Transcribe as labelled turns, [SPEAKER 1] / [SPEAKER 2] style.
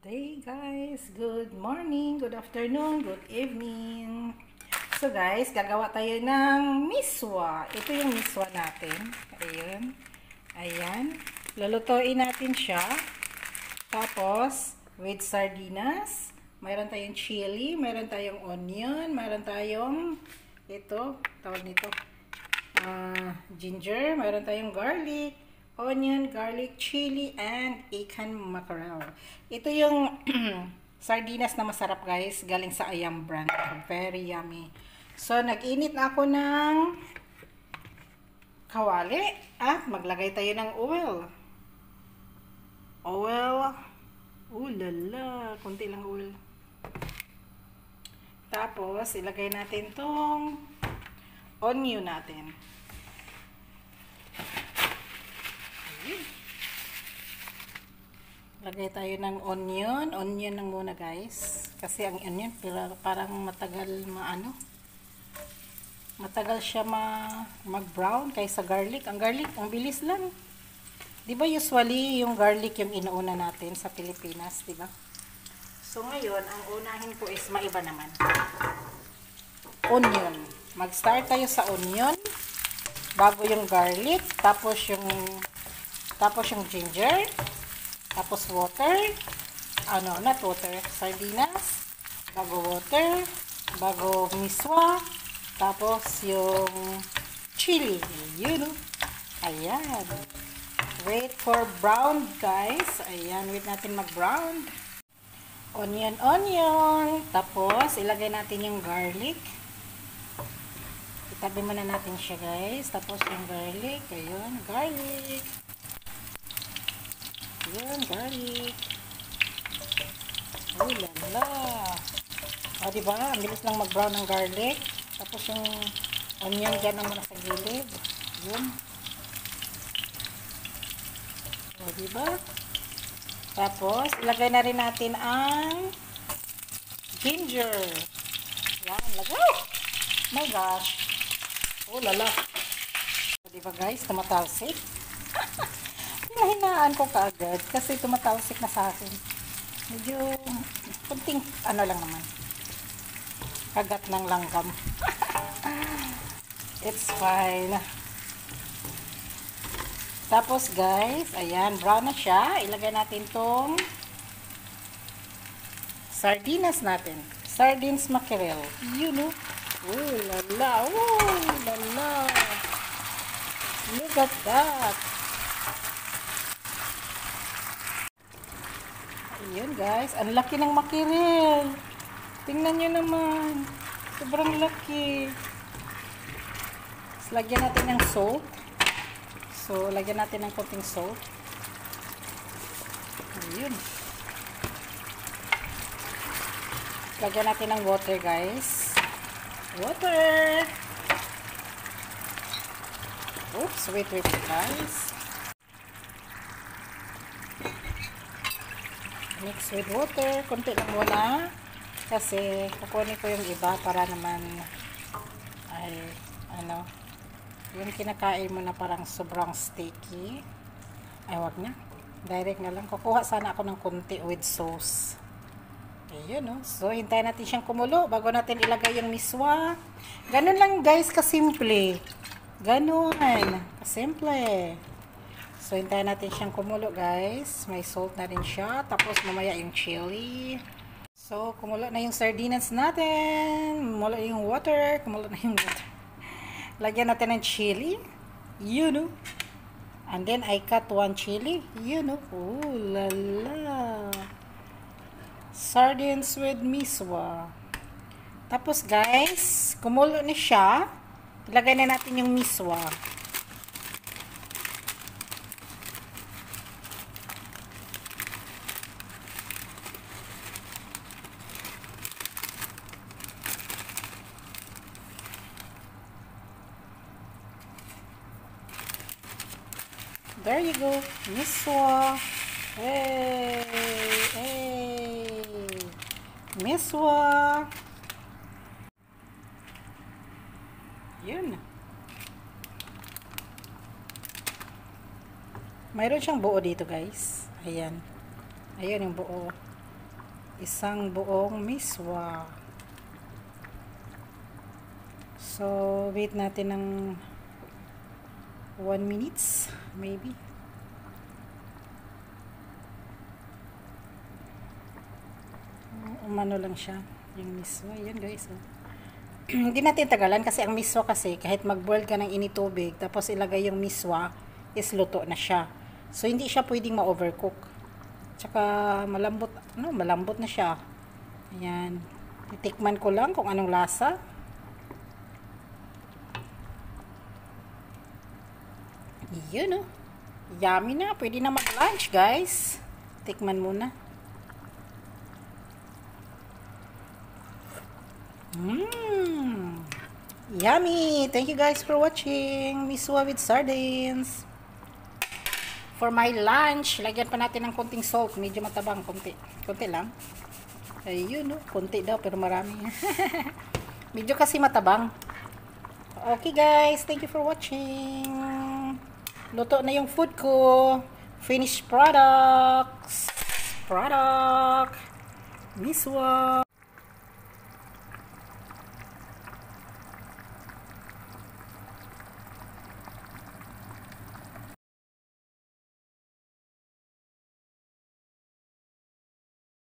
[SPEAKER 1] Day guys, good morning, good afternoon, good evening. So guys, gagawa tayo ng miswa. Ito yung miswa natin. Ayun. Ayan. Lulutuin natin siya. Tapos, with sardinas. Mayroon tayong chili, mayroon tayong onion, mayroon tayong ito, tawag nito, ginger, mayroon tayong garlic, onion, garlic, chili, and ikan mackerel. Ito yung sardinas na masarap guys, galing sa Ayam brand. Very yummy. So, nag-init na ako ng kawali at maglagay tayo ng oil. Lala, konti lang oil. Tapos, ilagay natin tong onion natin. Lagay tayo ng onion. Onion lang muna guys. Kasi ang onion parang matagal matagal siya mag-brown kaysa garlic. Ang garlic, ang bilis lang. 'Di ba usually yung garlic yung inuuna natin sa Pilipinas, 'di ba? So ngayon, ang unahin ko is maiba naman. Onion. Mag-start tayo sa onion bago yung garlic, tapos yung ginger, tapos water, not water, sardinas, bago water, bago miswa, tapos yung chili, ayan. Wait for brown guys, ayan, wait natin mag-brown. Onion, tapos ilagay natin yung garlic. Itabi muna natin siya guys, tapos yung garlic, ayun, garlic. Ayan, garlic. Oh, lala. O, diba? Ang bilis lang mag-brown ng garlic. Tapos yung onion dyan naman sa gilid. Yun. O, diba? Tapos, ilagay na rin natin ang ginger. Yan, lagay. My gosh. Oh, lala. O, diba guys? Tumatalsik. Hinahinaan ko kaagad kasi tumatalsik na sa akin. Medyo kunting lang naman. Kagat ng langgam. It's fine. Tapos guys, ayan, brown na siya. Ilagay natin tong sardinas natin. Sardines mackerel. Oh, lala. Oh, lala. Look at that. Ayun guys, ang laki ng mackerel. Tingnan nyo naman. Sobrang laki. Tapos, lagyan natin ng salt. So, lagyan natin ng konting salt. Ayun. Lagyan natin ng water guys. Water! Oops, wait guys. Mix with water, konti lang muna kasi kukunin ko yung iba para naman ay yung kinakain mo na parang sobrang sticky ay wag na, direct na lang. Kukuha sana ako ng konti with sauce. Ayun so hintayin natin siyang kumulo bago natin ilagay yung miswa. Ganun lang guys, kasimple. Ganun kasimple. So, hintayin natin siyang kumulo, guys. May salt na rin siya. Tapos, mamaya yung chili. So, kumulo na yung sardinas natin. Kumulo yung water. Kumulo na yung water. Lagyan natin ng chili. And then, I cut one chili. Oh, lala. Sardines with miswa. Tapos, guys, kumulo na siya. Ilagay na natin yung miswa. There you go. Miswa. Hey. Miswa. Yun. Mayroon siyang buo dito guys. Ayan. Ayan yung buo. isang buong miswa. So, wait natin ng 1 minutes, maybe. Umano lang siya, yung miswa. Yan guys, oh. Hindi natin tagalan kasi ang miswa kasi, kahit mag-boil ka ng initubig, tapos ilagay yung miswa, is luto na siya. So, hindi siya pwedeng ma-overcook. Tsaka malambot, malambot na siya. Ayan. Titikman ko lang kung anong lasa. Yun, oh. Yummy na. Pwede na mag-lunch, guys. Tikman muna. Yummy. Thank you guys for watching. Miswa with sardines. For my lunch, lagyan pa natin ng konting salt. Medyo matabang, konti. Konti lang. Ayun, no? Konti daw, pero marami. Medyo kasi matabang. Okay, guys. Thank you for watching. Luto na yung food ko. Finished products. Miswa.